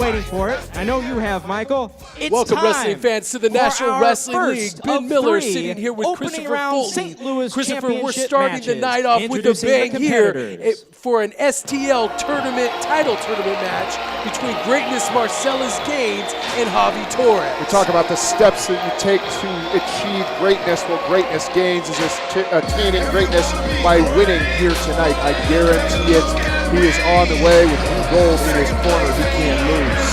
waiting for it. I know you have, Michael. It's Welcome, time wrestling fans, to the National our Wrestling League. first Ben of Miller three sitting here with opening Christopher round Fulton. St. Louis Christopher, we're Championship starting the matches. night off with a Introducing bang the here competitors. for an STL title tournament match between Greatness Marcellus Gaines and Javy Torres. We talk about the steps that you take to achieve greatness. Well, Greatness Gaines is attaining greatness by winning here tonight. I guarantee it. He is on the way with Drew Gold in his corner. He can't lose.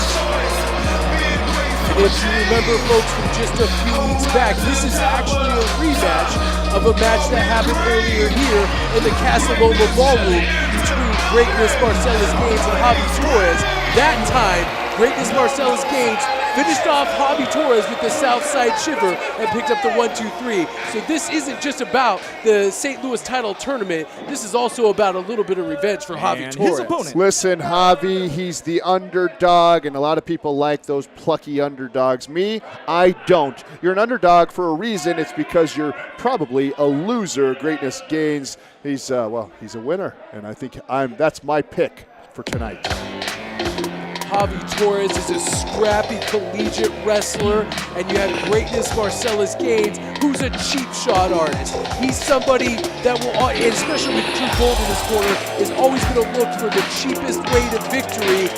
And if you remember, folks, from just a few weeks back, this is actually a rematch of a match that happened earlier here in the Casa Loma Ballroom between Greatness Marcellus Gaines and Javy Torres. That time, Greatness Marcellus Gaines finished off Javy Torres with the Southside Shiver and picked up the 1-2-3. So this isn't just about the St. Louis title tournament. This is also about a little bit of revenge for Javy Torres. His opponent. Listen, Javy, he's the underdog, and a lot of people like those plucky underdogs. Me, I don't. You're an underdog for a reason. It's because you're probably a loser. Greatness Gaines, he's a winner, and I think that's my pick for tonight. Javy Torres is a scrappy collegiate wrestler, and you have Greatness Marcellus Gaines, who's a cheap shot artist. He's somebody that will, and especially with Drew Gold in his corner, is always going to look for the cheapest way to victory.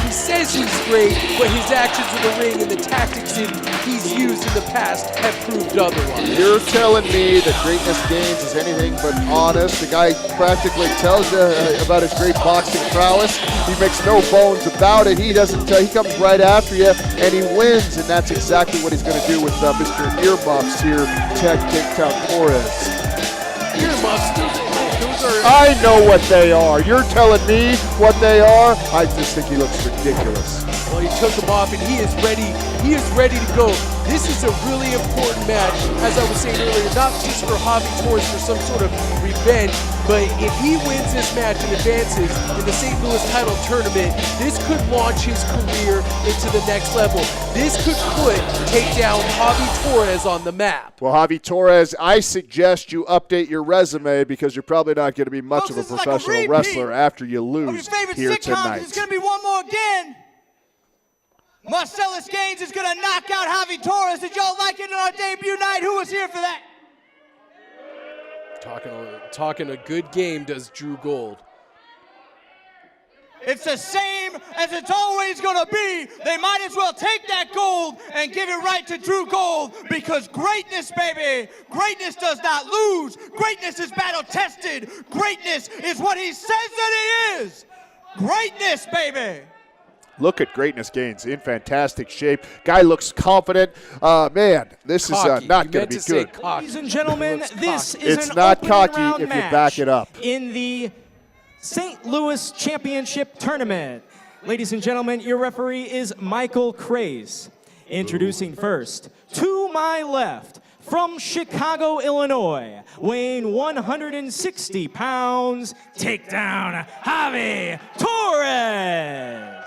He says he's great, but his actions in the ring and the tactics he's used in the past have proved otherwise. You're telling me that Greatness Gaines is anything but honest. The guy practically tells you about his great boxing prowess. He makes no bones about it. He doesn't. He comes right after you, and he wins, and that's exactly what he's going to do with Mr. Earmuffs here, Takedown Torres. Earmuffs, those are... I know what they are. You're telling me what they are? I just think he looks ridiculous. Well, he took him off, and he is ready. He is ready to go. This is a really important match, as I was saying earlier, not just for Javy Torres for some sort of revenge, but if he wins this match and advances in the St. Louis title tournament, this could launch his career into the next level. This could take down Javy Torres on the map. Well, Javy Torres, I suggest you update your resume because you're probably not going to be much of a professional wrestler after you lose here tonight. It's going to be one more again. Marcellus Gaines is going to knock out Javy Torres. Did y'all like it on our debut night? Who was here for that? Talking a good game does Drew Gold. It's the same as it's always going to be. They might as well take that gold and give it right to Drew Gold because greatness, baby, greatness does not lose. Greatness is battle-tested. Greatness is what he says that he is. Greatness, baby. Look at Greatness Gaines in fantastic shape. Guy looks confident. Man, this is not going to be good. Ladies and gentlemen, this is it's an not opening cocky round if you match back it up. in the St. Louis Championship Tournament. Ladies and gentlemen, your referee is Michael Craze. Introducing first, to my left, from Chicago, Illinois, weighing 160 pounds, Takedown, Javy Torres.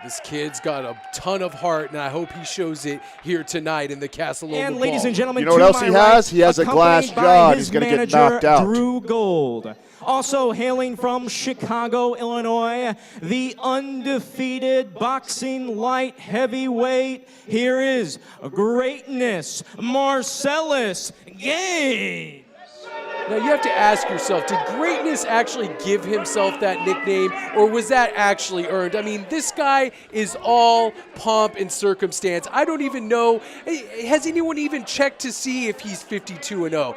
This kid's got a ton of heart, and I hope he shows it here tonight in the Casa Loma And ladies and gentlemen, you know what else he has? He has a glass jaw. He's going to get knocked out. Drew Gold. Also hailing from Chicago, Illinois, the undefeated boxing light heavyweight. Here is Greatness Marcellus Gaines. Now you have to ask yourself, did Greatness actually give himself that nickname, or was that actually earned? I mean, this guy is all pomp and circumstance. I don't even know, has anyone even checked to see if he's 52-0?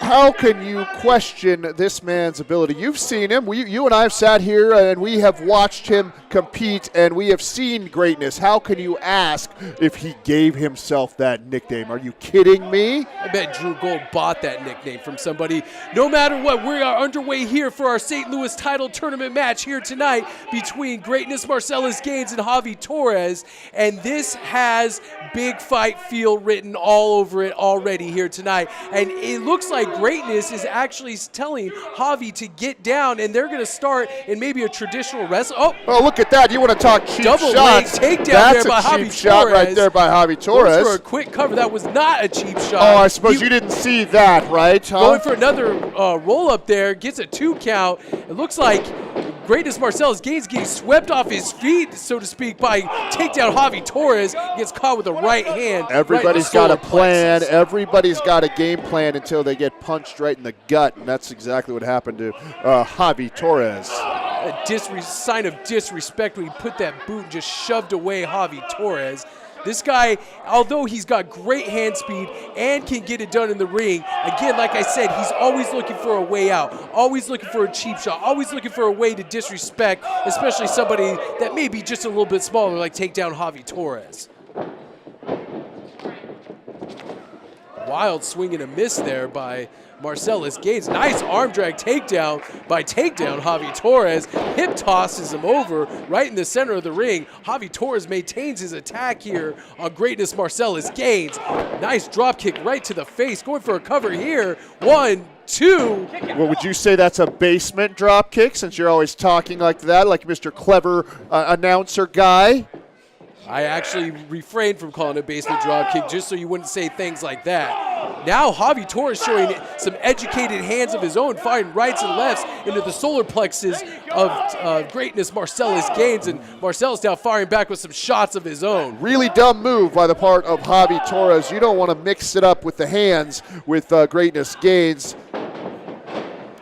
How can you question this man's ability? You've seen him. You and I have sat here and we have watched him compete, and we have seen greatness. How can you ask if he gave himself that nickname? Are you kidding me? I bet Drew Gold bought that nickname from somebody. No matter what, we are underway here for our St. Louis title tournament match here tonight between Greatness Marcellus Gaines and Javy Torres, and this has big fight feel written all over it already here tonight. And it looks like Greatness is actually telling Javy to get down, and they're going to start in maybe a traditional wrestle. Oh, look at that. You want to talk cheap double shots. Leg takedown That's there by a Javy cheap shot Torres. right there by Javy Torres. Goes for a quick cover. That was not a cheap shot. Oh, I suppose you didn't see that, right? Huh? Going for another roll-up there. Gets a 2 count. It looks like Greatness Marcellus Gaines getting swept off his feet, so to speak, by Takedown Javy Torres. Gets caught with a right hand. Everybody's got a plan. Everybody's got a game plan until they get punched right in the gut, and that's exactly what happened to Javy Torres. A sign of disrespect when he put that boot and just shoved away Javy Torres. This guy, although he's got great hand speed and can get it done in the ring, again, like I said, he's always looking for a way out, always looking for a cheap shot, always looking for a way to disrespect, especially somebody that may be just a little bit smaller, like Takedown Javy Torres. Wild swing and a miss there by Marcellus Gaines. Nice arm drag takedown by Takedown Javy Torres. Hip tosses him over right in the center of the ring. Javy Torres maintains his attack here on Greatness Marcellus Gaines. Nice drop kick right to the face. Going for a cover here. 1, 2. Well, would you say that's a basement drop kick, since you're always talking like that, like Mr. Clever announcer guy? I actually refrained from calling it a basement drop kick just so you wouldn't say things like that. Now Javy Torres showing some educated hands of his own, firing rights and lefts into the solar plexus of Greatness Marcellus Gaines, and Marcellus now firing back with some shots of his own. Really dumb move by the part of Javy Torres. You don't want to mix it up with the hands with Greatness Gaines.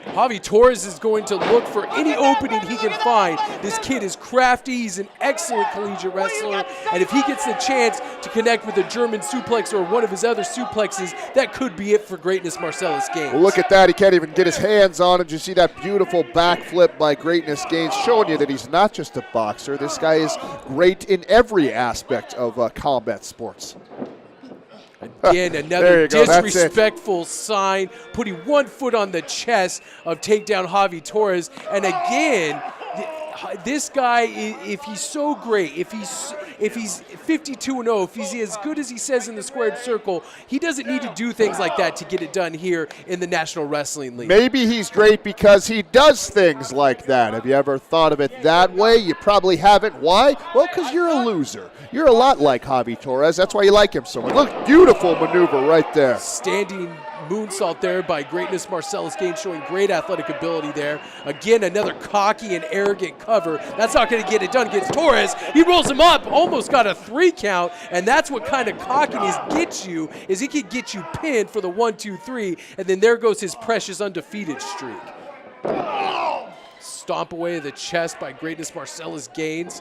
Javy Torres is going to look for any opening he can find. This kid is crafty. He's an excellent collegiate wrestler. And if he gets the chance to connect with a German suplex or one of his other suplexes, that could be it for Greatness Marcellus Gaines. Well, look at that. He can't even get his hands on him. Did you see that beautiful backflip by Greatness Gaines, showing you that he's not just a boxer. This guy is great in every aspect of combat sports. Again, another disrespectful sign, putting one foot on the chest of Takedown Javy Torres. And again, this guy, if he's so great, if he's 52-0, if he's as good as he says in the squared circle, he doesn't need to do things like that to get it done here in the National Wrestling League. Maybe he's great because he does things like that. Have you ever thought of it that way? You probably haven't. Why? Well, because you're a loser. You're a lot like Javy Torres. That's why you like him so much. Look, beautiful maneuver right there. Standing moonsault there by Greatness Marcellus Gaines, showing great athletic ability there. Again, another cocky and arrogant cover. That's not going to get it done against Torres. He rolls him up, almost got a 3 count, and that's what kind of cockiness gets you, is he can get you pinned for the 1, 2, 3, and then there goes his precious undefeated streak. Stomp away the chest by Greatness Marcellus Gaines.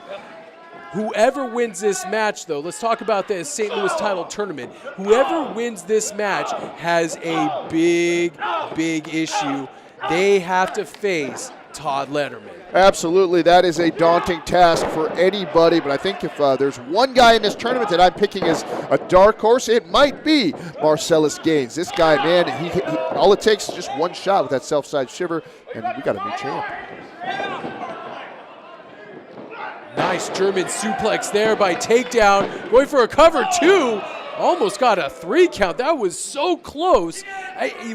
Whoever wins this match, though, let's talk about the St. Louis title tournament. Whoever wins this match has a big, big issue. They have to face Todd Letterman. Absolutely, that is a daunting task for anybody, but I think if there's one guy in this tournament that I'm picking as a dark horse, it might be Marcellus Gaines. This guy, man, he all it takes is just one shot with that self-side shiver, and we got a new champ. Nice German suplex there by Takedown. Going for a cover, 2. Almost got a 3 count. That was so close.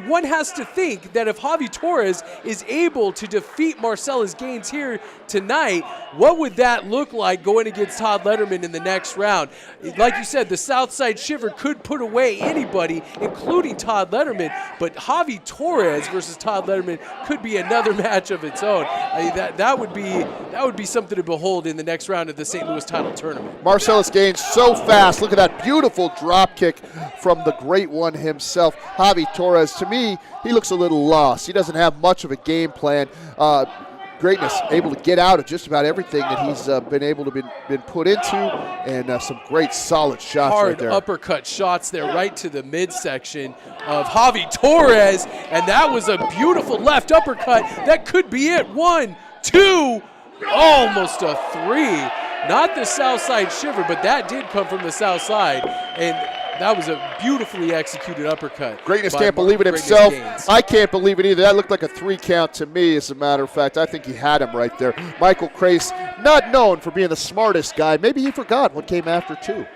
One has to think that if Javy Torres is able to defeat Marcellus Gaines here tonight, what would that look like going against Todd Letterman in the next round? Like you said, the Southside Shiver could put away anybody, including Todd Letterman, but Javy Torres versus Todd Letterman could be another match of its own. That would be something to behold in the next round of the St. Louis title tournament. Marcellus Gaines so fast. Look at that beautiful drop kick from the great one himself, Javy Torres. To me, he looks a little lost. He doesn't have much of a game plan. Greatness able to get out of just about everything that he's been able to been put into, and some great solid shots right there. Hard uppercut shots there right to the midsection of Javy Torres, and that was a beautiful left uppercut. That could be it. 1, 2, almost a 3. Not the south side shiver, but that did come from the south side, and that was a beautifully executed uppercut. Greatness can't believe it himself. I can't believe it either. That looked like a 3 count to me, as a matter of fact. I think he had him right there. Michael Crace, not known for being the smartest guy. Maybe he forgot what came after 2.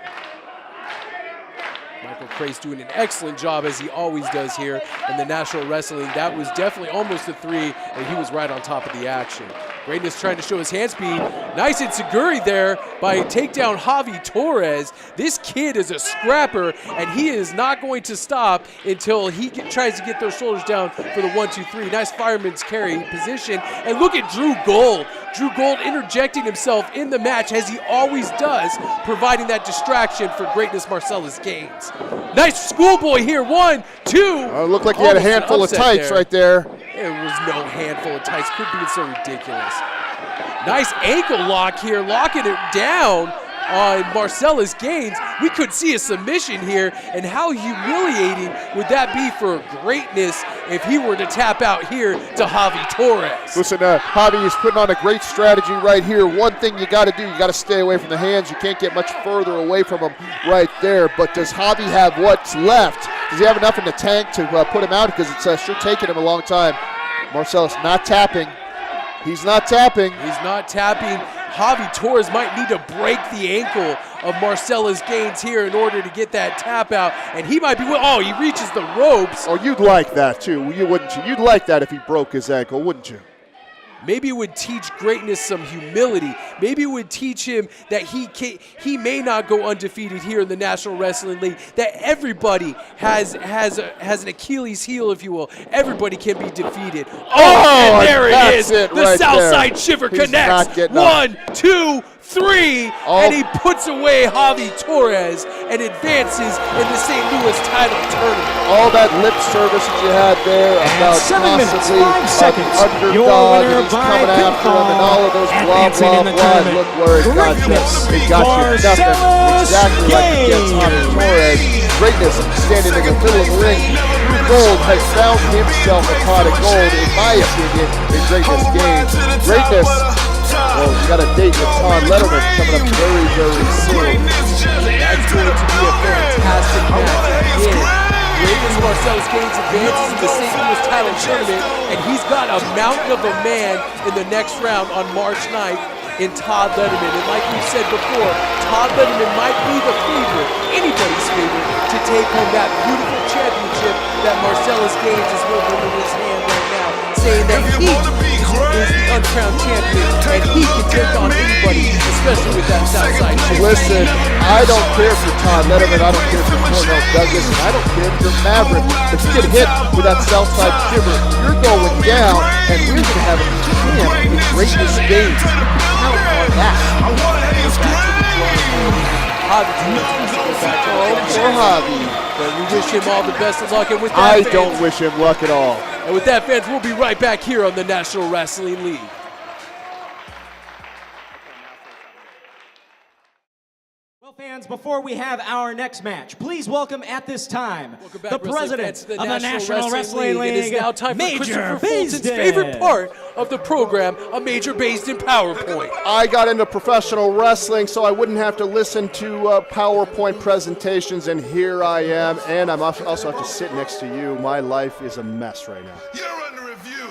Michael Crace doing an excellent job, as he always does here in the National Wrestling. That was definitely almost a 3, and he was right on top of the action. Greatness trying to show his hand speed. Nice enziguri there by Takedown Javy Torres. This kid is a scrapper, and he is not going to stop until he tries to get those shoulders down for the 1-2-3. Nice fireman's carry position. And look at Drew Gold. Drew Gold interjecting himself in the match, as he always does, providing that distraction for greatness Marcellus Gaines. Nice schoolboy here, 1, 2. Looked like he had a handful of tights right there. It was no handful of tights. Could be so ridiculous. Nice ankle lock here, locking it down on Marcellus Gaines. We could see a submission here, and how humiliating would that be for greatness if he were to tap out here to Javy Torres. Listen, Javy is putting on a great strategy right here. One thing you got to do, you got to stay away from the hands. You can't get much further away from him right there. But does Javy have what's left? Does he have enough in the tank to put him out? Because it's sure taking him a long time. Marcellus not tapping. He's not tapping. He's not tapping. Javy Torres might need to break the ankle of Marcellus Gaines here in order to get that tap out, and he might be, oh, he reaches the ropes. Oh, you'd like that too, wouldn't you? You'd like that if he broke his ankle, wouldn't you? Maybe it would teach greatness some humility. Maybe it would teach him that he may not go undefeated here in the National Wrestling League, that everybody has an Achilles heel, if you will. Everybody can be defeated. Oh, and there it is. The right Southside there. Shiver He's connects. 1, 2, 3, and he puts away Javy Torres and advances in the St. Louis title tournament. All that lip service that you had there about 7 minutes, possibly 5 seconds. Your underdog winner and he's by coming after him and all of those blah, advancing blah, in the blah. tournament. Look where it got you. It got you nothing. Exactly like against Javy Torres. Greatness standing in the middle of the ring. Drew Gold has found himself a pot of gold, in my opinion, in Greatness Gaines. Greatness. Well, we got a date with Todd Letterman coming up very, very soon. That's going to be a fantastic match. Greatness Marcellus Gaines advances to the St. Louis title tournament, and he's got a mountain of a man in the next round on March 9th in Todd Letterman. And like we said before, Todd Letterman might be the favorite, anybody's favorite, to take home that beautiful championship that Marcellus Gaines is holding in his hand right now, saying that he is the uncrowned champion, and he can take on anybody, especially with that Southside shiver. Listen, I don't care for Todd Letterman, I don't care for Cornell Douglas, and I don't care for Maverick. If you get hit with that Southside shiver, you're going down, and we're going to have a champ in Greatness Gaines. Count on that. Poor Javy. But we wish him all the best of luck, and with that, I don't wish him luck at all. And with that, fans, we'll be right back here on the National Wrestling League. Well, fans, before we have our next match, please welcome at this time the president of the National Wrestling League. It is now time for Major Christopher Fulton's Baisden. favorite part of the program, a Major Baisden PowerPoint. I got into professional wrestling so I wouldn't have to listen to PowerPoint presentations, and here I am, and I'm also have to sit next to you. My life is a mess right now. You're under review.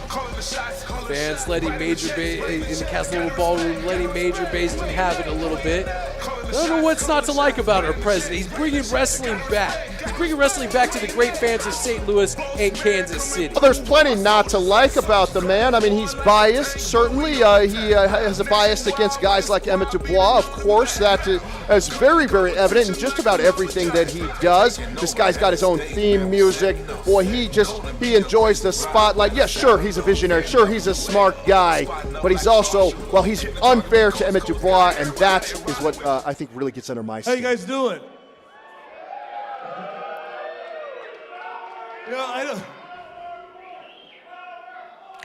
Calling the shots. Fans letting Major in the Casa Loma Ballroom, letting Major Baisden have it a little bit. I don't know what's not to like about our president. He's bringing wrestling back. He's bringing wrestling back to the great fans of St. Louis and Kansas City. Well, there's plenty not to like about the man. I mean, he's biased, certainly. He has a bias against guys like Emmett Dubois. Of course, that is very, very evident in just about everything that he does. This guy's got his own theme music. Boy, he enjoys the spotlight. Yeah, sure, he's a visionary. Sure, he's a smart guy. But he's also, well, he's unfair to Emmett Dubois, and that is what I think really gets under my skin. How you guys doing? You know, I don't.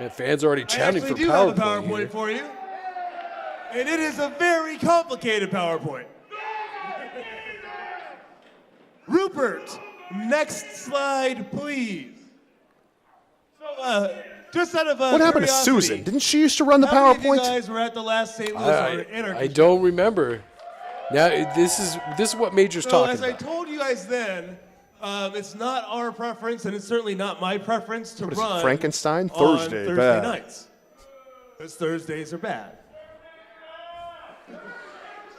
And fans are already chanting I for actually do have a PowerPoint. PowerPoint for you, and it is a very complicated PowerPoint. Rupert, next slide, please. So, just out of What happened to curiosity, Susan? Didn't she used to run the how many of you PowerPoint? guys were at the last St. Louis Anarchy? I don't remember. Now this is what Major's So talking as I about. told you guys then, it's not our preference, and it's certainly not my preference to What is it, run Frankenstein? on Thursday, Thursday bad. nights. Because Thursdays are bad.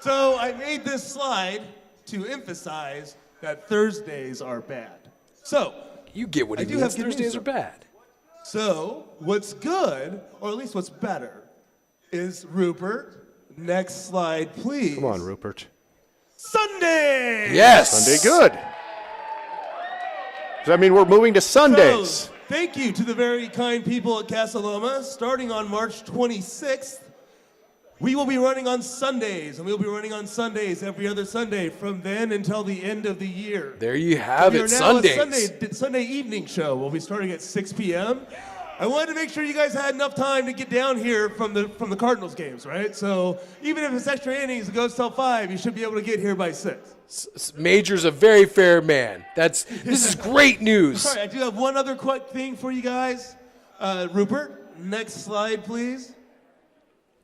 So I made this slide to emphasize that Thursdays are bad. So You get what I he do means. have good Thursdays news, are bad. So what's good, or at least what's better, is Rupert. Next slide, please. Come on, Rupert. Sunday! Yes. Sunday good. Does that mean we're moving to Sundays? So, thank you to the very kind people at Casa Loma. Starting on March 26th, we will be running on Sundays, and we'll be running on Sundays every other Sunday from then until the end of the year. There you have it, Sundays. Sunday evening show. We'll be starting at 6 p.m. I wanted to make sure you guys had enough time to get down here from the Cardinals games, right? So even if it's extra innings, it goes till 5, you should be able to get here by 6. Major's a very fair man. This is great news. Sorry, I do have one other quick thing for you guys. Rupert, next slide, please.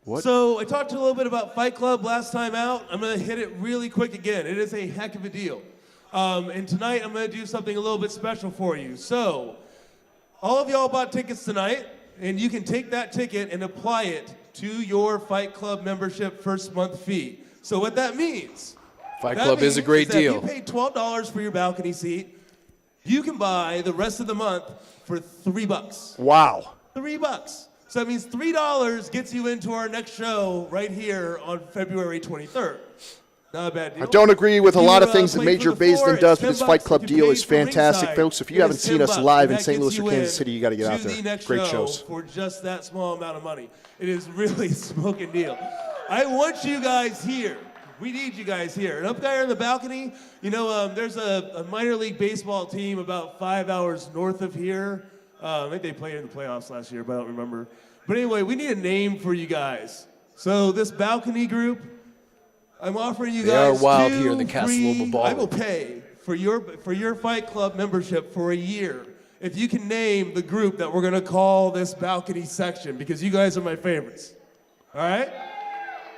What? So I talked a little bit about Fight Club last time out. I'm going to hit it really quick again. It is a heck of a deal. And tonight I'm going to do something a little bit special for you. So all of y'all bought tickets tonight, and you can take that ticket and apply it to your Fight Club membership first month fee. So what that means... Fight Club is a great deal. If you paid $12 for your balcony seat, you can buy the rest of the month for $3. Wow. $3. So that means $3 gets you into our next show right here on February 23rd. Not a bad deal. I don't agree with a lot of things that play Major for the floor, Baisden does, it's but his $10. Fight Club If you deal paid is for fantastic, ringside, folks. If you it haven't is seen us $10. live in That St. gets Louis or you Kansas in City, you got to get out to the there. next Great show shows. for just that small amount of money. It is really a smoking deal. I want you guys here. We need you guys here. And up there in the balcony, you know, there's a minor league baseball team about 5 hours north of here. I think they played in the playoffs last year, but I don't remember. But anyway, we need a name for you guys. So this balcony group, I'm offering you guys are wild 2 here in the Casa Loma Ballroom. I will pay for your Fight Club membership for a year if you can name the group that we're going to call this balcony section, because you guys are my favorites. All right?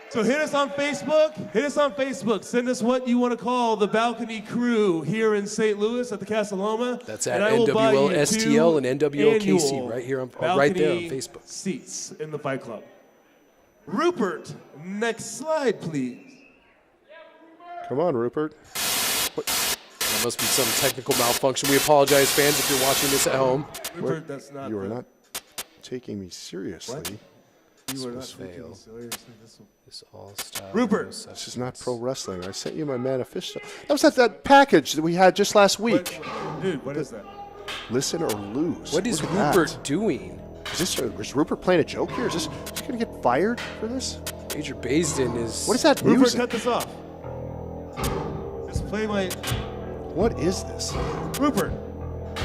So hit us on Facebook. Send us what you want to call the balcony crew here in St. Louis at the Casa Loma. That's at NWL, STL, and NWL KC right here, right there on Facebook. Seats in the Fight Club. Rupert, next slide, please. Come on, Rupert. There must be some technical malfunction. We apologize, fans, if you're watching this at home. Rupert, that's not. You are not taking me seriously. What? You are not fail. taking me seriously. This all-style. Rupert. This is not pro wrestling. I sent you my manifesto. That was that package that we had just last week. Dude, what is that? Listen or lose. What is Look at Rupert that. doing? Is Rupert playing a joke here? Is he going to get fired for this? Major Baisden is... What is that Rupert, music? cut this off. Just play my... What is this? Rupert.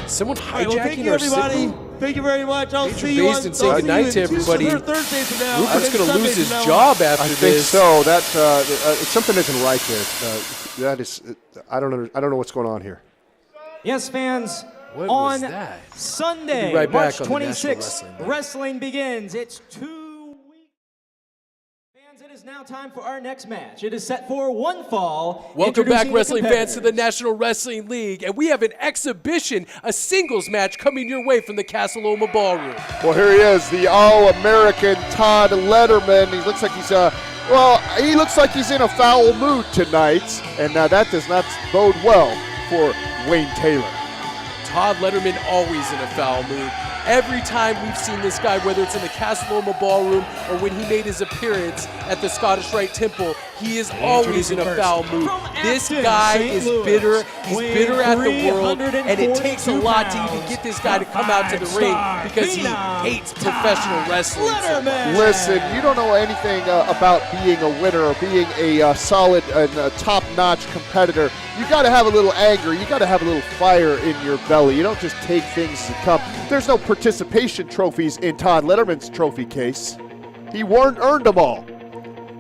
Someone All right, well, thank hijacking you, our everybody. signal? Thank you very much. I'll Major see you on Baisden saying goodnight to everybody. Thursdays from now. Rupert's and going to lose Sundays his from now job on. after I this. think so. That something isn't right there. That is, I don't know what's going on here. Yes, fans. What on was that? Sunday, We'll be right back March on the National 26th, Wrestling wrestling begins. It's 2 weeks. Fans, it is now time for our next match. It is set for one fall. Welcome back, Introducing the wrestling fans, to the competitors. National Wrestling League. And we have an exhibition, a singles match coming your way from the Casa Loma Ballroom. Well, here he is, the All-American Todd Letterman. He looks like he looks like he's in a foul mood tonight, and that does not bode well for Wayne Taylor. Todd Letterman always in a foul mood. Every time we've seen this guy, whether it's in the Casa Loma Ballroom or when he made his appearance at the Scottish Rite Temple, he is always in a foul mood. This guy is bitter. He's bitter at the world, and it takes a lot to even get this guy to come out to the ring because he hates professional wrestling. Listen, you don't know anything about being a winner or being a solid and top-notch competitor. You got to have a little anger. You got to have a little fire in your belly. You don't just take things as they come. There's no participation trophies in Todd Letterman's trophy case. He earned them all.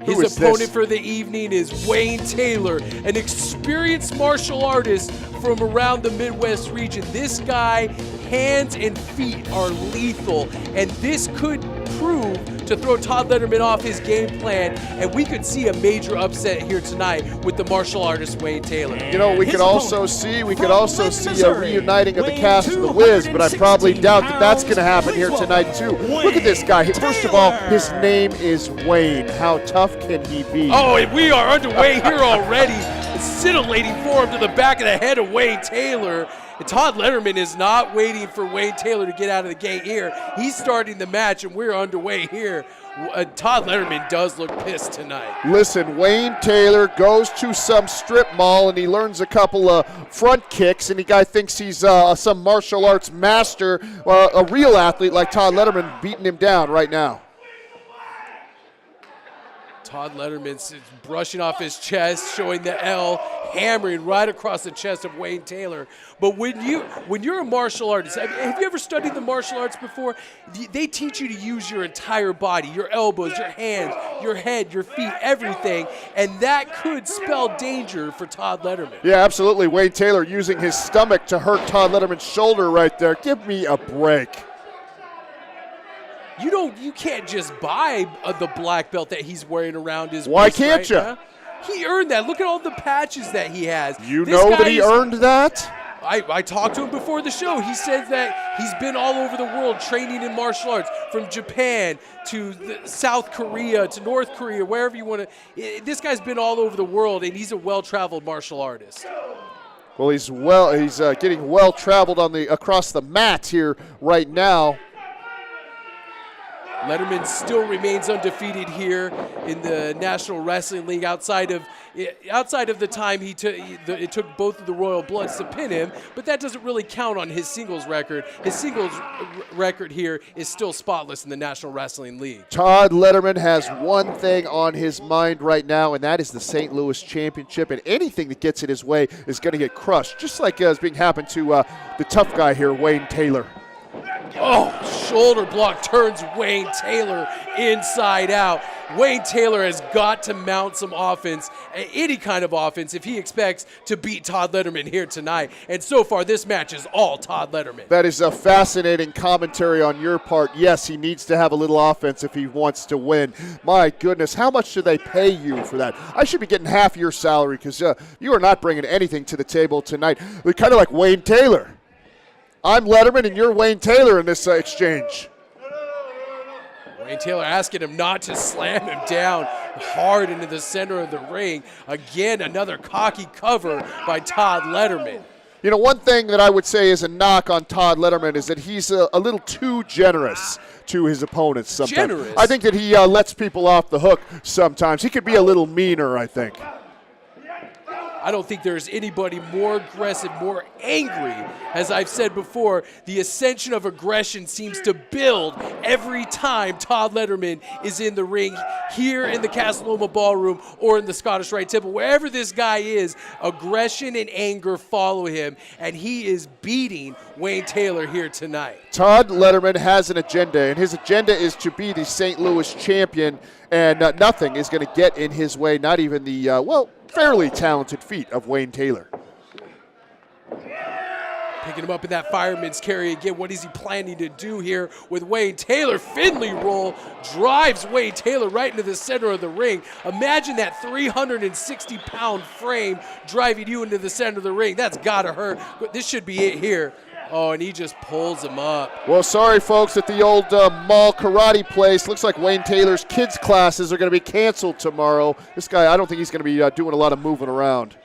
His opponent for the evening is Wayne Taylor, an experienced martial artist from around the Midwest region. This guy, hands and feet are lethal, and this could prove to throw Todd Letterman off his game plan, and we could see a major upset here tonight with the martial artist Wayne Taylor. You know, we could also see a reuniting of the cast of the Wiz, but I probably doubt that that's going to happen here tonight too. Look at this guy. First of all, his name is Wayne. How tough can he be? Oh, and we are underway here already. A scintillating forearm to the back of the head of Wayne Taylor. And Todd Letterman is not waiting for Wayne Taylor to get out of the gate here. He's starting the match, and we're underway here. Todd Letterman does look pissed tonight. Listen, Wayne Taylor goes to some strip mall and he learns a couple of front kicks, and the guy thinks he's some martial arts master, a real athlete like Todd Letterman beating him down right now. Todd Letterman's brushing off his chest, showing the L, hammering right across the chest of Wayne Taylor. But when you're a martial artist, have you ever studied the martial arts before? They teach you to use your entire body, your elbows, your hands, your head, your feet, everything, and that could spell danger for Todd Letterman. Yeah, absolutely. Wayne Taylor using his stomach to hurt Todd Letterman's shoulder right there. Give me a break. You can't just buy the black belt that he's wearing around his Why waist can't right you? now. He earned that. Look at all the patches that he has. You know that he earned that? I talked to him before the show. He said that he's been all over the world training in martial arts, from Japan to South Korea to North Korea, wherever you want to. This guy's been all over the world, and he's a well-traveled martial artist. Well, he's getting well traveled across the mat here right now. Letterman still remains undefeated here in the National Wrestling League outside of the time it took both of the Royal Bloods to pin him, but that doesn't really count on his singles record. His singles record here is still spotless in the National Wrestling League. Todd Letterman has one thing on his mind right now, and that is the St. Louis Championship, and anything that gets in his way is going to get crushed, just like is being happened to the tough guy here, Wayne Taylor. Oh, shoulder block turns Wayne Taylor inside out. Wayne Taylor has got to mount some offense, any kind of offense, if he expects to beat Todd Letterman here tonight. And so far, this match is all Todd Letterman. That is a fascinating commentary on your part. Yes, he needs to have a little offense if he wants to win. My goodness, how much do they pay you for that? I should be getting half your salary because you are not bringing anything to the table tonight. We're kind of like Wayne Taylor. I'm Letterman and you're Wayne Taylor in this exchange. Wayne Taylor asking him not to slam him down hard into the center of the ring. Again, another cocky cover by Todd Letterman. You know, one thing that I would say is a knock on Todd Letterman is that he's a little too generous to his opponents sometimes. Generous? I think that he lets people off the hook sometimes. He could be a little meaner, I think. I don't think there's anybody more aggressive, more angry. As I've said before, the ascension of aggression seems to build every time Todd Letterman is in the ring, here in the Casa Loma Ballroom or in the Scottish Rite Temple. Wherever this guy is, aggression and anger follow him, and he is beating Wayne Taylor here tonight. Todd Letterman has an agenda, and his agenda is to be the St. Louis champion, and nothing is going to get in his way, not even the, fairly talented feat of Wayne Taylor. Picking him up in that fireman's carry again. What is he planning to do here with Wayne Taylor? Finley roll drives Wayne Taylor right into the center of the ring. Imagine that 360-pound frame driving you into the center of the ring. That's got to hurt. But this should be it here. Oh, and he just pulls him up. Well, sorry, folks, at the old mall karate place. Looks like Wayne Taylor's kids' classes are going to be canceled tomorrow. This guy, I don't think he's going to be doing a lot of moving around.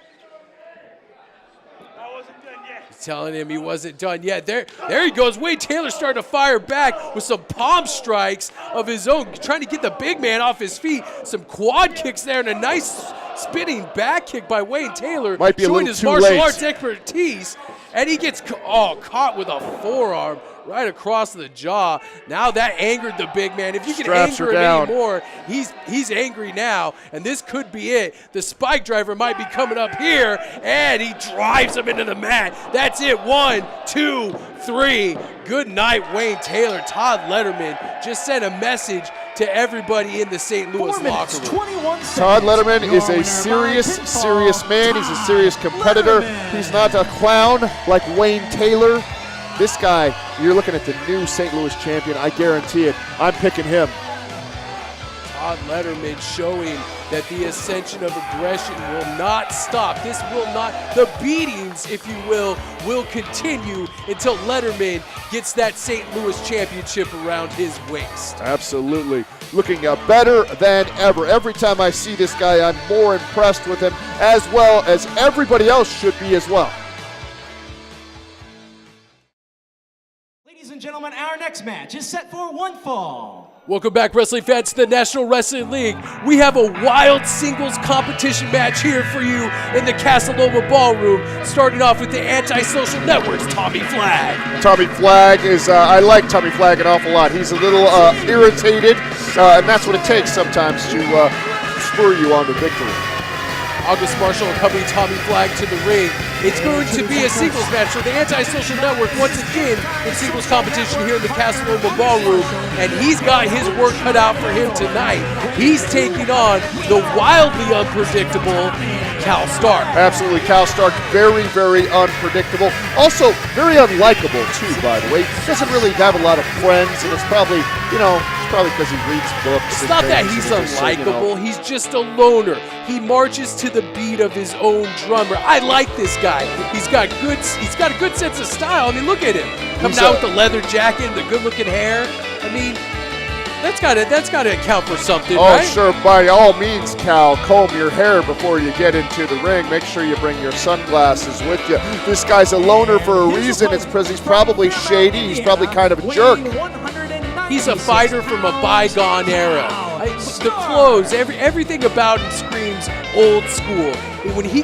He's telling him he wasn't done yet. There he goes. Wayne Taylor starting to fire back with some palm strikes of his own, trying to get the big man off his feet. Some quad kicks there and a nice spinning back kick by Wayne Taylor. Might be showing a little his too martial late. arts expertise. And he gets caught with a forearm right across the jaw. Now that angered the big man. If you can anger him anymore, he's angry now, and this could be it. The spike driver might be coming up here, and he drives him into the mat. That's it. 1, 2, 3. Good night, Wayne Taylor. Todd Letterman just sent a message to everybody in the St. Louis locker room. Todd Letterman is a serious man. He's a serious competitor. He's not a clown like Wayne Taylor. This guy, you're looking at the new St. Louis champion. I guarantee it. I'm picking him. Todd Letterman showing that the ascension of aggression will not stop. This will not, the beatings, if you will continue until Letterman gets that St. Louis championship around his waist. Absolutely. Looking better than ever. Every time I see this guy, I'm more impressed with him, as well as everybody else should be as well. Ladies and gentlemen, our next match is set for one fall. Welcome back, wrestling fans, to the National Wrestling League. We have a wild singles competition match here for you in the Casa Loma Ballroom, starting off with the Antisocial Network's Tommy Flagg. Tommy Flagg is, I like Tommy Flagg an awful lot. He's a little irritated, and that's what it takes sometimes to spur you on to victory. August Marshall accompanied Tommy Flagg to the ring. It's going to be a singles match for the Antisocial Network once again in singles competition here in the Casa Loma Ballroom, and he's got his work cut out for him tonight. He's taking on the wildly unpredictable Cal Stark. Absolutely, Cal Stark, very, very unpredictable. Also, very unlikable, too, by the way. He doesn't really have a lot of friends, and it's probably, probably because he reads books. It's not that he's unlikable, he's just a loner. He marches to the beat of his own drummer. I like this guy. He's got a good sense of style. I mean, look at him. Coming out with the leather jacket and the good-looking hair. I mean, that's gotta account for something, right? Oh, sure. By all means, Cal, comb your hair before you get into the ring. Make sure you bring your sunglasses with you. This guy's a loner for a reason. It's because he's probably shady. He's probably kind of a jerk. He's a fighter from a bygone era. The clothes, everything about him screams old school. And when he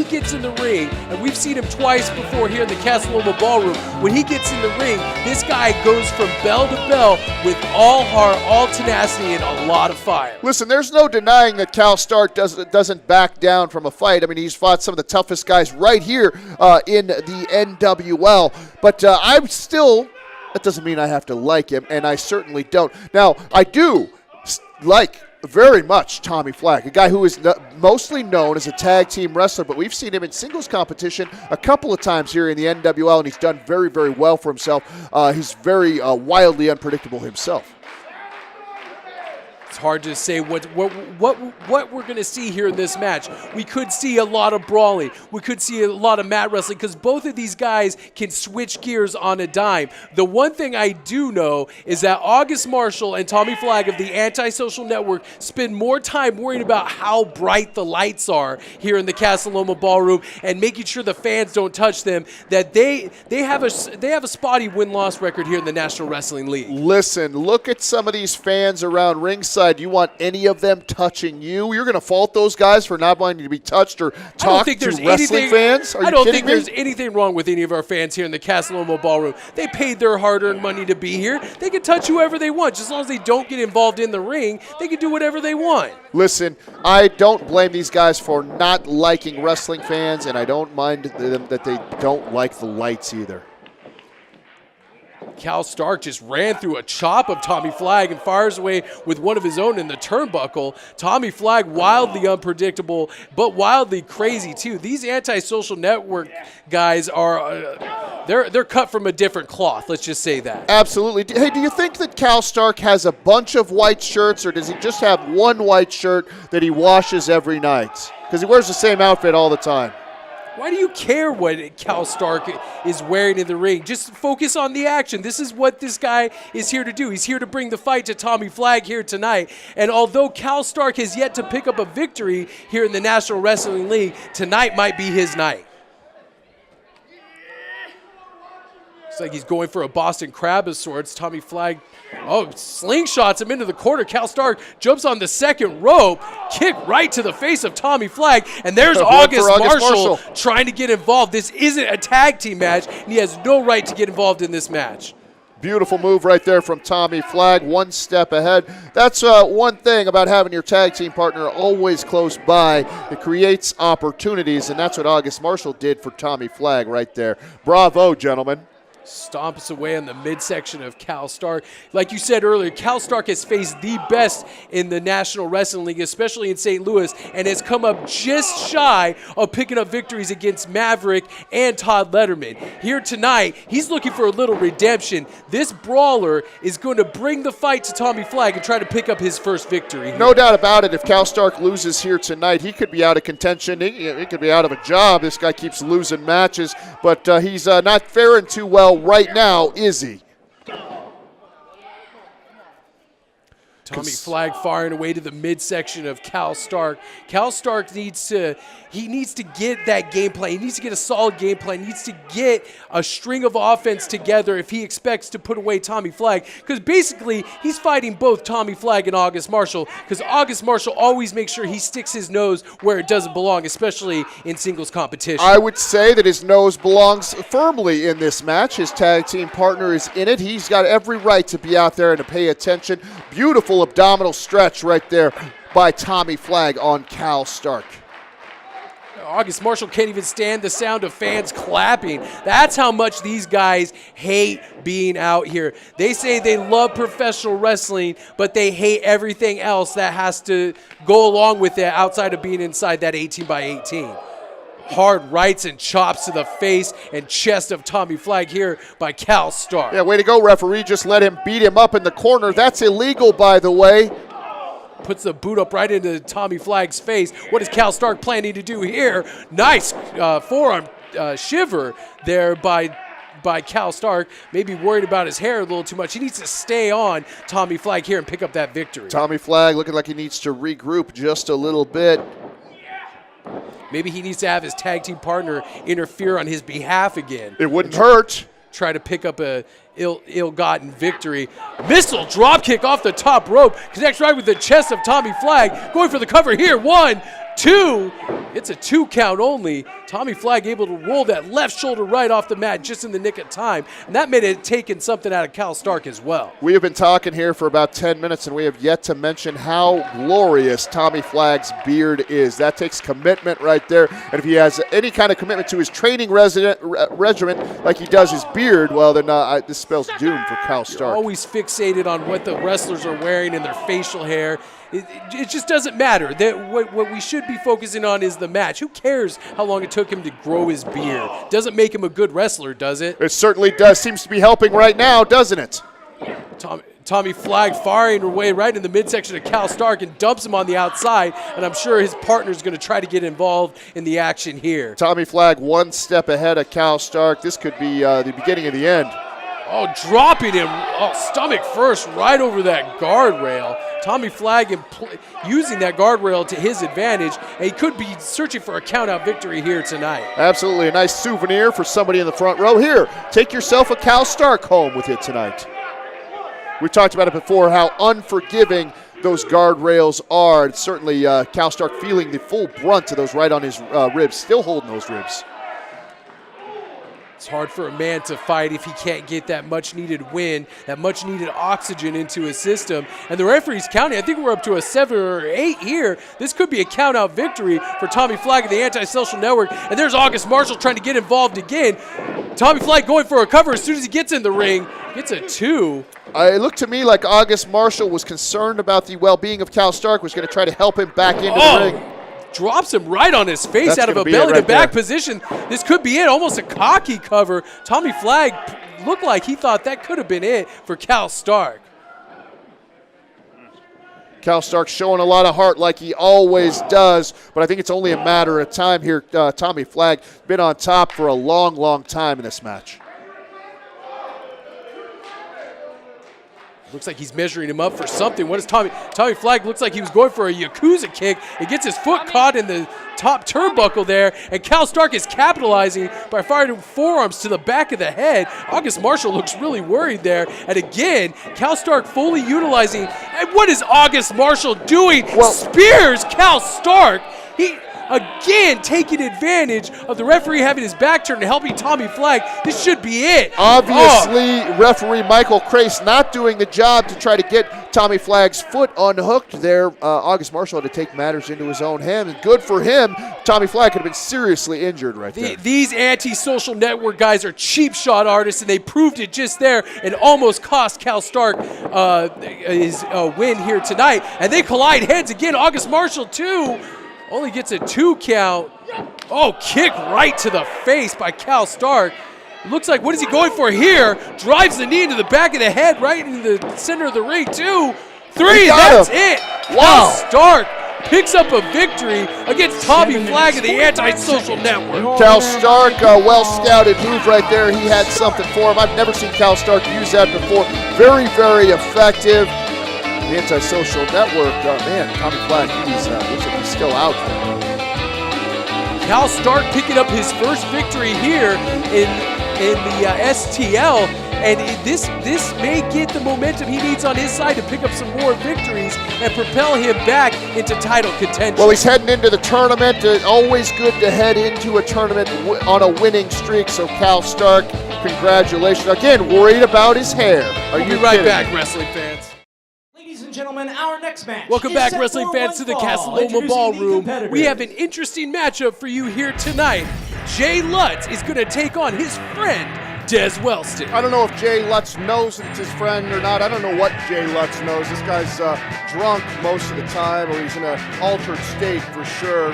gets in the ring, and we've seen him twice before here in the Casa Loma Ballroom, when he gets in the ring, this guy goes from bell to bell with all heart, all tenacity, and a lot of fire. Listen, there's no denying that Cal Stark doesn't back down from a fight. I mean, he's fought some of the toughest guys right here in the NWL. But I'm still, that doesn't mean I have to like him, and I certainly don't. Now, I do like very much Tommy Flagg, a guy who is mostly known as a tag team wrestler, but we've seen him in singles competition a couple of times here in the NWL, and he's done very, very well for himself. He's very wildly unpredictable himself. It's hard to say what we're going to see here in this match. We could see a lot of brawling. We could see a lot of mat wrestling because both of these guys can switch gears on a dime. The one thing I do know is that August Marshall and Tommy Flagg of the Antisocial Network spend more time worrying about how bright the lights are here in the Casa Loma Ballroom and making sure the fans don't touch them, that they have a spotty win-loss record here in the National Wrestling League. Listen, look at some of these fans around ringside. You want any of them touching you? You're going to fault those guys for not wanting to be touched or talk to wrestling fans? I don't think there's anything wrong with any of our fans here in the Casa Loma Ballroom. They paid their hard-earned money to be here. They can touch whoever they want. Just as long as they don't get involved in the ring, they can do whatever they want. Listen, I don't blame these guys for not liking wrestling fans, and I don't mind them that they don't like the lights either. Cal Stark just ran through a chop of Tommy Flagg and fires away with one of his own in the turnbuckle. Tommy Flagg, wildly unpredictable, but wildly crazy too. These Antisocial Network guys are, they're cut from a different cloth, let's just say that. Absolutely. Hey, do you think that Cal Stark has a bunch of white shirts, or does he just have one white shirt that he washes every night? Because he wears the same outfit all the time. Why do you care what Cal Stark is wearing in the ring? Just focus on the action. This is what this guy is here to do. He's here to bring the fight to Tommy Flagg here tonight. And although Cal Stark has yet to pick up a victory here in the National Wrestling League, tonight might be his night. Looks like he's going for a Boston Crab of sorts. Tommy Flagg, slingshots him into the corner. Cal Stark jumps on the second rope, kick right to the face of Tommy Flagg, and there's August Marshall trying to get involved. This isn't a tag team match, and he has no right to get involved in this match. Beautiful move right there from Tommy Flagg, one step ahead. That's one thing about having your tag team partner always close by. It creates opportunities, and that's what August Marshall did for Tommy Flagg right there. Bravo, gentlemen. Stomps away on the midsection of Cal Stark. Like you said earlier, Cal Stark has faced the best in the National Wrestling League, especially in St. Louis, and has come up just shy of picking up victories against Maverick and Todd Letterman. Here tonight, he's looking for a little redemption. This brawler is going to bring the fight to Tommy Flagg and try to pick up his first victory here. No doubt about it. If Cal Stark loses here tonight, he could be out of contention. He could be out of a job. This guy keeps losing matches, but he's not faring too well right now, is he? Tommy Flagg firing away to the midsection of Cal Stark. Cal Stark needs to get that game plan. He needs to get a solid game plan. He needs to get a string of offense together if he expects to put away Tommy Flagg. Because basically, he's fighting both Tommy Flagg and August Marshall. Because August Marshall always makes sure he sticks his nose where it doesn't belong, especially in singles competition. I would say that his nose belongs firmly in this match. His tag team partner is in it. He's got every right to be out there and to pay attention. Beautiful abdominal stretch right there by Tommy Flagg on Cal Stark. August Marshall can't even stand the sound of fans clapping. That's how much these guys hate being out here. They say they love professional wrestling, but they hate everything else that has to go along with it outside of being inside that 18x18. Hard rights and chops to the face and chest of Tommy Flagg here by Cal Stark. Yeah, way to go, referee. Just let him beat him up in the corner. That's illegal, by the way. Puts the boot up right into Tommy Flagg's face. What is Cal Stark planning to do here? Nice forearm shiver there by Cal Stark. Maybe worried about his hair a little too much. He needs to stay on Tommy Flagg here and pick up that victory. Tommy Flagg looking like he needs to regroup just a little bit. Maybe he needs to have his tag team partner interfere on his behalf again. It wouldn't hurt. Try to pick up a ill-gotten victory. Missile drop kick off the top rope. Connects right with the chest of Tommy Flagg. Going for the cover here. 1, 2. It's a 2 count only. Tommy Flagg able to roll that left shoulder right off the mat just in the nick of time. And that made it taken something out of Cal Stark as well. We have been talking here for about 10 minutes, and we have yet to mention how glorious Tommy Flagg's beard is. That takes commitment right there. And if he has any kind of commitment to his training regimen like he does his beard, well, then this spells doom for Cal Stark. Always fixated on what the wrestlers are wearing and their facial hair. It just doesn't matter. What we should be focusing on is the match. Who cares how long it took him to grow his beard? Doesn't make him a good wrestler, does it? It certainly does. Seems to be helping right now, doesn't it? Tommy Flagg firing away right in the midsection of Cal Stark and dumps him on the outside, and I'm sure his partner's going to try to get involved in the action here. Tommy Flagg one step ahead of Cal Stark. This could be the beginning of the end. Oh, dropping him, stomach first, right over that guardrail. Tommy Flagg using that guardrail to his advantage, and he could be searching for a count-out victory here tonight. Absolutely, a nice souvenir for somebody in the front row. Here, take yourself a Cal Stark home with you tonight. We've talked about it before, how unforgiving those guardrails are. It's certainly Cal Stark feeling the full brunt of those right on his ribs, still holding those ribs. It's hard for a man to fight if he can't get that much-needed win, that much-needed oxygen into his system. And the referee's counting. I think we're up to a 7 or 8 here. This could be a count-out victory for Tommy Flagg of the Anti-Social Network. And there's August Marshall trying to get involved again. Tommy Flagg going for a cover as soon as he gets in the ring. Gets a 2. It looked to me like August Marshall was concerned about the well-being of Cal Stark, was going to try to help him back into the ring. Drops him right on his face. That's out of a belly-to-back position. This could be it, almost a cocky cover. Tommy Flagg looked like he thought that could have been it for Cal Stark. Cal Stark showing a lot of heart like he always does, but I think it's only a matter of time here. Tommy Flagg been on top for a long, long time in this match. Looks like he's measuring him up for something. What is Tommy Flagg looks like he was going for a Yakuza kick. He gets his foot caught in the top turnbuckle there, and Cal Stark is capitalizing by firing forearms to the back of the head. August Marshall looks really worried there. And again, Cal Stark fully utilizing. And what is August Marshall doing? Well, spears Cal Stark. He again taking advantage of the referee having his back turned and helping Tommy Flagg. This should be it. Obviously, referee Michael Crace not doing the job to try to get Tommy Flagg's foot unhooked there. August Marshall had to take matters into his own hand, and good for him. Tommy Flagg could have been seriously injured right there. These anti-social network guys are cheap shot artists, and they proved it just there and almost cost Cal Stark his win here tonight. And they collide heads again. August Marshall, too. Only gets a 2 count. Oh, kick right to the face by Cal Stark. Looks like, what is he going for here? Drives the knee into the back of the head, right in the center of the ring. 2, 3, that's it. Wow. Cal Stark picks up a victory against Tommy Flagg of the Anti-Social Network. Cal Stark, well-scouted move right there. He had something for him. I've never seen Cal Stark use that before. Very, very effective. the Antisocial Network. Man, Tommy Flagg, looks like he's still out there. Cal Stark picking up his first victory here in the STL, and this may get the momentum he needs on his side to pick up some more victories and propel him back into title contention. Well, he's heading into the tournament. Always good to head into a tournament on a winning streak. So Cal Stark, congratulations. Again, worried about his hair. We'll be right back, wrestling fans. Ladies and gentlemen, our next match. Welcome is back, set wrestling for fans, to one the fall. Casa Loma Introducing the Ballroom. competitors. We have an interesting matchup for you here tonight. Jay Lutz is going to take on his friend, Des Wellston. I don't know if Jay Lutz knows it's his friend or not. I don't know what Jay Lutz knows. This guy's drunk most of the time, or he's in an altered state for sure.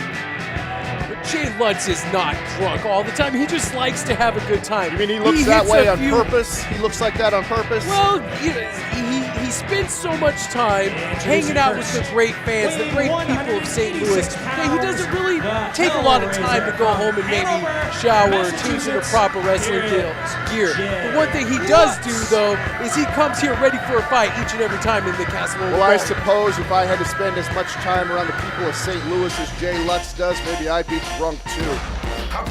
Jay Lutz is not drunk all the time. He just likes to have a good time. You mean he looks that way on purpose? He looks like that on purpose? Well, he spends so much time hanging out with the great fans, the great people of St. Louis, that he doesn't really take a lot of time to go home and maybe shower, change into proper wrestling gear. The one thing he does do, though, is he comes here ready for a fight each and every time in the Casa Loma Well, I Ballroom. suppose if I had to spend as much time around the people of St. Louis as Jay Lutz does, maybe I'd be drunk too.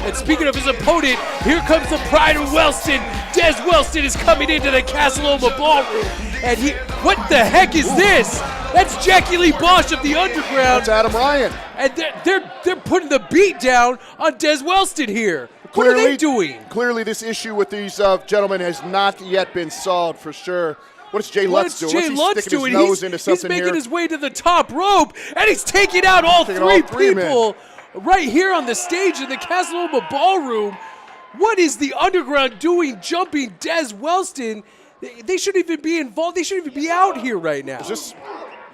And speaking of his opponent, here comes the pride of Wellston. Des Wellston is coming into the Casa Loma Ballroom. And what the heck is this? That's Jackie Lee Bosch of the Underground. That's Adam Ryan. And they're putting the beat down on Des Wellston here. What are they doing? Clearly this issue with these gentlemen has not yet been solved for sure. What is Jay Lutz doing? Jay Lutz sticking doing? his nose into something he's making here? his way to the top rope, and he's taking out all three people right here on the stage in the Casa Loma Ballroom. What is the Underground doing jumping Des Wellston? They shouldn't even be involved. They shouldn't even be out here right now. Just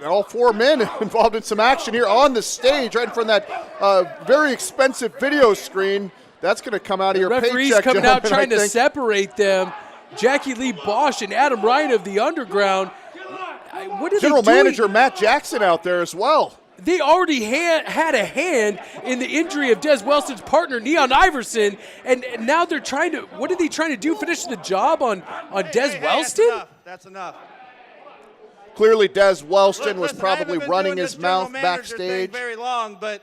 all four men involved in some action here on the stage, right in front of that very expensive video screen. That's going to come out of your paycheck, referees coming out trying to think. separate them. Jackie Lee Bosch and Adam Ryan of the Underground. What are General they doing? Manager Matt Jackson out there as well. They already had a hand in the injury of Des Wellston's partner, Neon Iverson, and now they're trying to, what are they trying to do, finish the job on Des Wellston? That's enough. Clearly Des Wellston was Listen, probably I haven't been running doing his this general mouth manager backstage. thing very long, but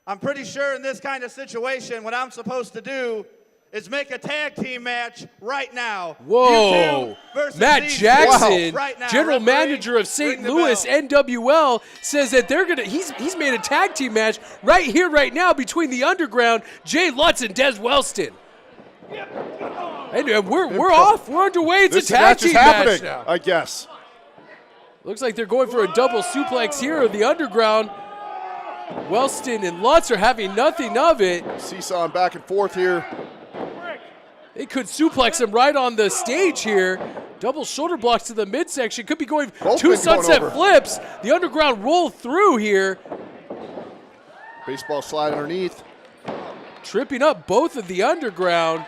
I'm pretty sure in this kind of situation, what I'm supposed to do is make a tag team match right now. Whoa. You two versus Matt these Jackson, two right now. general Referee, manager of St. ring the Louis, bell. NWL, says that he's made a tag team match right here, right now between the Underground, Jay Lutz and Des Wellston. And we're off. We're underway. It's This a tag match team is happening, match now. I guess. Looks like they're going for a double suplex here of the Underground. Wellston and Lutz are having nothing of it. Seesawing back and forth here. They could suplex him right on the stage here. Double shoulder blocks to the midsection. Could be going Both two been going sunset over. flips. The Underground roll through here. Baseball slide underneath. Tripping up both of the Underground.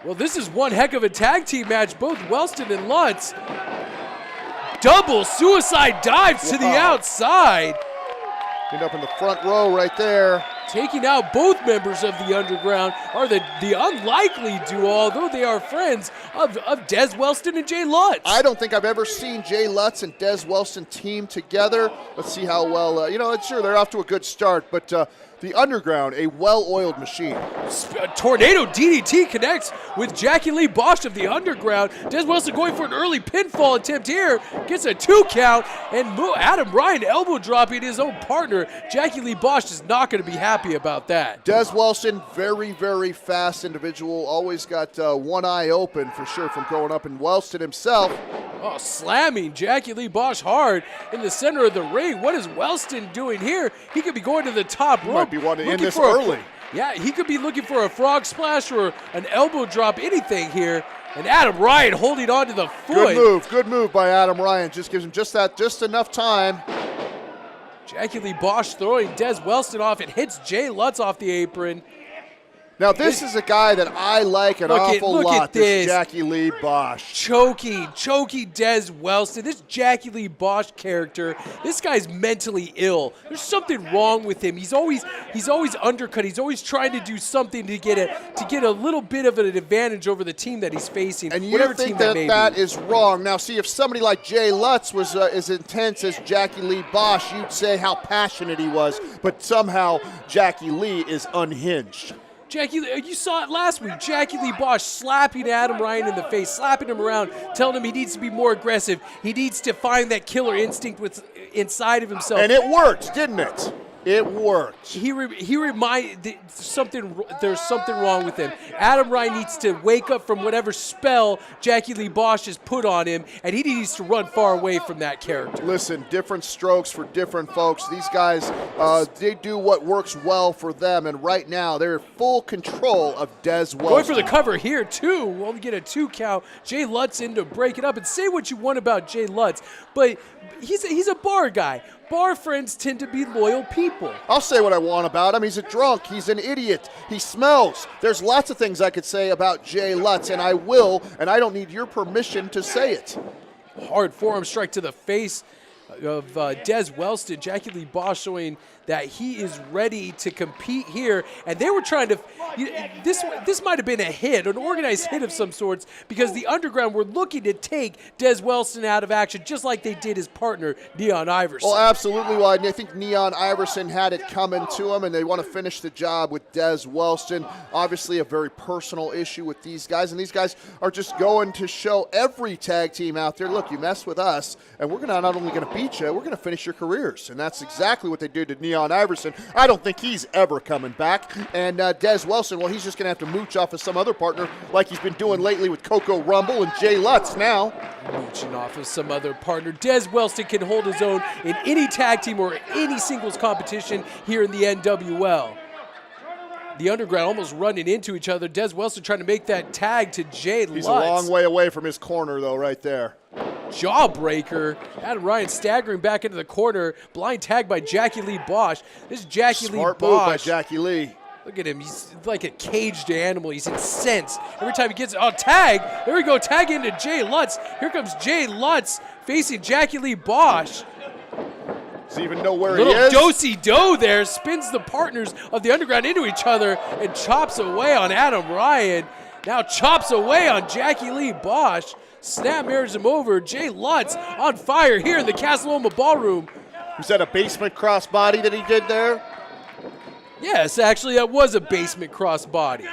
Well, this is one heck of a tag team match. Both Wellston and Lutz. Double suicide dives to the outside. End up in the front row right there. Taking out both members of the Underground are the unlikely duo, although they are friends of Des Wellston and Jay Lutz. I don't think I've ever seen Jay Lutz and Des Wellston team together. Let's see how well, sure, they're off to a good start, but the Underground, a well-oiled machine. A tornado DDT connects with Jackie Lee Bosch of the Underground. Des Wellston going for an early pinfall attempt here. Gets a 2 count, and Adam Ryan elbow dropping his own partner. Jackie Lee Bosch is not going to be happy about that. Des Wellston, very, very fast individual. Always got one eye open for sure from going up. And Wellston himself. Oh, slamming Jackie Lee Bosch hard in the center of the ring. What is Wellston doing here? He could be going to the top rope. Might be wanting to end this for early. Yeah, he could be looking for a frog splash or an elbow drop, anything here. And Adam Ryan holding on to the foot. Good move by Adam Ryan. Just gives him just enough time. Jackie Lee Bosch throwing Des Wellston off. It hits Jay Lutz off the apron. Now, this is a guy that I like an awful lot, this Javy Lee Bosch. Chokey Des Wellston. This Javy Lee Bosch character, this guy's mentally ill. There's something wrong with him. He's always undercut. He's always trying to do something to get a little bit of an advantage over the team that he's facing. And you think that is wrong. Now, see, if somebody like Jay Lutz was as intense as Javy Lee Bosch, you'd say how passionate he was. But somehow, Javy Lee is unhinged. You saw it last week. Javy Lee Bosch slapping Adam Ryan in the face, slapping him around, telling him he needs to be more aggressive. He needs to find that killer instinct inside of himself. And it worked, didn't it? It worked. He reminded there's something wrong with him. Adam Ryan needs to wake up from whatever spell Javy Lee Bosch has put on him, and he needs to run far away from that character. Listen, different strokes for different folks. These guys, they do what works well for them, and right now they're in full control of Des Wellston. Going for the cover here, too. We'll only get a 2 count. Jay Lutz in to break it up. And say what you want about Jay Lutz, but he's a bar guy. Bar friends tend to be loyal people. I'll say what I want about him. He's a drunk. He's an idiot. He smells. There's lots of things I could say about Jay Lutz, and I will, and I don't need your permission to say it. Hard forearm strike to the face of Des Wellston. Javy Lee Bosch showing that he is ready to compete here, and they were trying to. This might have been a hit, an organized hit of some sorts, because the Underground were looking to take Des Wellston out of action, just like they did his partner Neon Iverson. Well, absolutely. Well, I think Neon Iverson had it coming to him, and they want to finish the job with Des Wellston. Obviously, a very personal issue with these guys, and these guys are just going to show every tag team out there, look, you mess with us, and we're not only going to beat you, we're going to finish your careers, and that's exactly what they did to Neon Iverson. I don't think he's ever coming back. And Des Wellston, well, he's just going to have to mooch off of some other partner like he's been doing lately with Coco Rumble and Jay Lutz now. Mooching off of some other partner. Des Wellston can hold his own in any tag team or any singles competition here in the NWL. The Underground almost running into each other. Des Wellston trying to make that tag to Jay Lutz. He's a long way away from his corner, though, right there. Jawbreaker. Adam Ryan staggering back into the corner. Blind tag by Javy Lee Bosch. This is Javy Lee Bosch. Smart move by Javy Lee. Look at him. He's like a caged animal. He's incensed. Every time he gets tag. There we go. Tag into Jay Lutz. Here comes Jay Lutz facing Javy Lee Bosch. Does he even know where he is? Little do-si-do there. Spins the partners of the Underground into each other and chops away on Adam Ryan. Now chops away on Javy Lee Bosch. Snap mirrors him over. Jay Lutz on fire here in the Casa Loma Ballroom. Was that a basement crossbody that he did there? Yes, actually, that was a basement crossbody.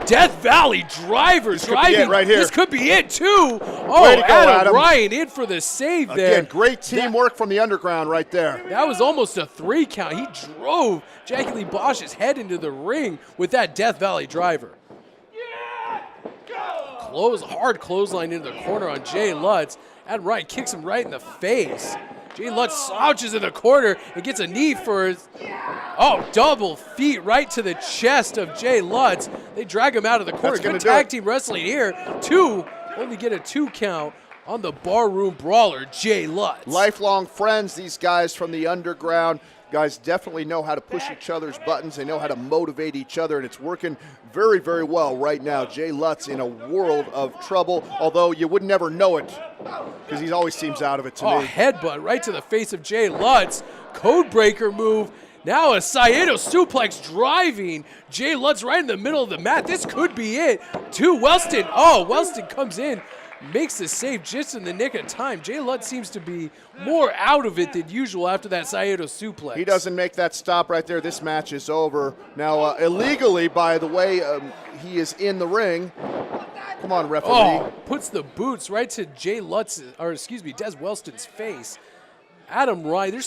Death Valley driver driving. Right here. This could be it, too. Oh, Adam Ryan in for the save there. Again, great teamwork from the Underground right there. That was almost a 3 count. He drove Javy Lee Bosch's head into the ring with that Death Valley driver. Hard clothesline into the corner on Jay Lutz. Adam Ryan kicks him right in the face. Jay Lutz slouches in the corner and gets a knee for his, double feet right to the chest of Jay Lutz. They drag him out of the corner. Good tag team wrestling here. Only get a 2 count on the barroom brawler, Jay Lutz. Lifelong friends, these guys from the Underground. Guys definitely know how to push each other's buttons. They know how to motivate each other, and it's working very, very well right now. Jay Lutz in a world of trouble, although you would never know it because he always seems out of it to me. Headbutt right to the face of Jay Lutz. Codebreaker move. Now a Saito suplex driving Jay Lutz right in the middle of the mat. This could be it. To Wellston. Wellston comes in. Makes the save just in the nick of time. Jay Lutz seems to be more out of it than usual after that Saito suplex. He doesn't make that stop right there. This match is over. Now, illegally, by the way, he is in the ring. Come on, referee. Puts the boots right to Des Wellston's face. Adam Ryan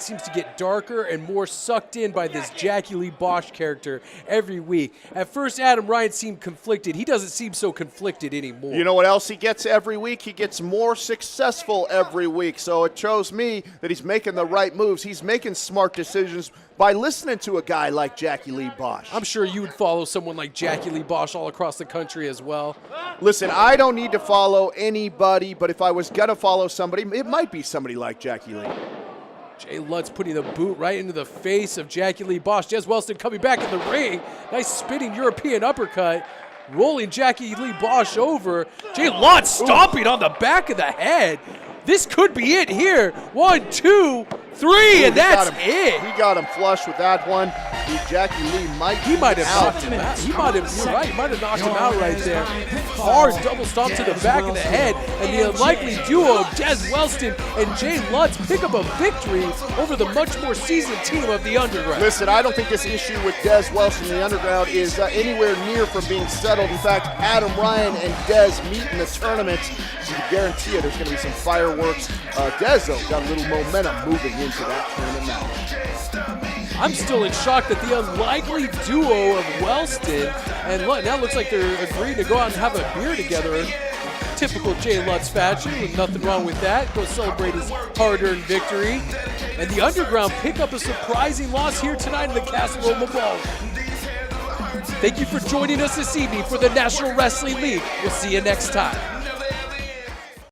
seems to get darker and more sucked in by this Javy Lee Bosch character every week. At first, Adam Ryan seemed conflicted. He doesn't seem so conflicted anymore. You know what else he gets every week? He gets more successful every week. So it shows me that he's making the right moves. He's making smart decisions by listening to a guy like Javy Lee Bosch. I'm sure you would follow someone like Javy Lee Bosch all across the country as well. Listen, I don't need to follow anybody, but if I was going to follow somebody, it might be somebody like Javy Lee. Jay Lutz putting the boot right into the face of Jackie Lee Bosch. Des Wellston coming back in the ring. Nice spinning European uppercut. Rolling Jackie Lee Bosch over. Jay Lutz stomping on the back of the head. This could be it here. 1, 2, 3, and that's it. He got him flush with that one. Jackie Lee might have knocked him out. He might have knocked him out right there. Hard double stomp to the back of the head, and the unlikely duo of Des Wellston and Jay Lutz pick up a victory over the much more seasoned team of the Underground. Listen, I don't think this issue with Des Wellston and the Underground is anywhere near from being settled. In fact, Adam Ryan and Des meet in the tournament. You can guarantee you there's going to be some fireworks. Des, though, got a little momentum moving into that tournament match. I'm still in shock that the unlikely duo of Wellston and Lutz, now looks like they're agreeing to go out and have a beer together. Typical Jay Lutz fashion, with nothing wrong with that. Go celebrate his hard-earned victory. And the Underground pick up a surprising loss here tonight in the Casa Loma Ballroom. Thank you for joining us this evening for the National Wrestling League. We'll see you next time.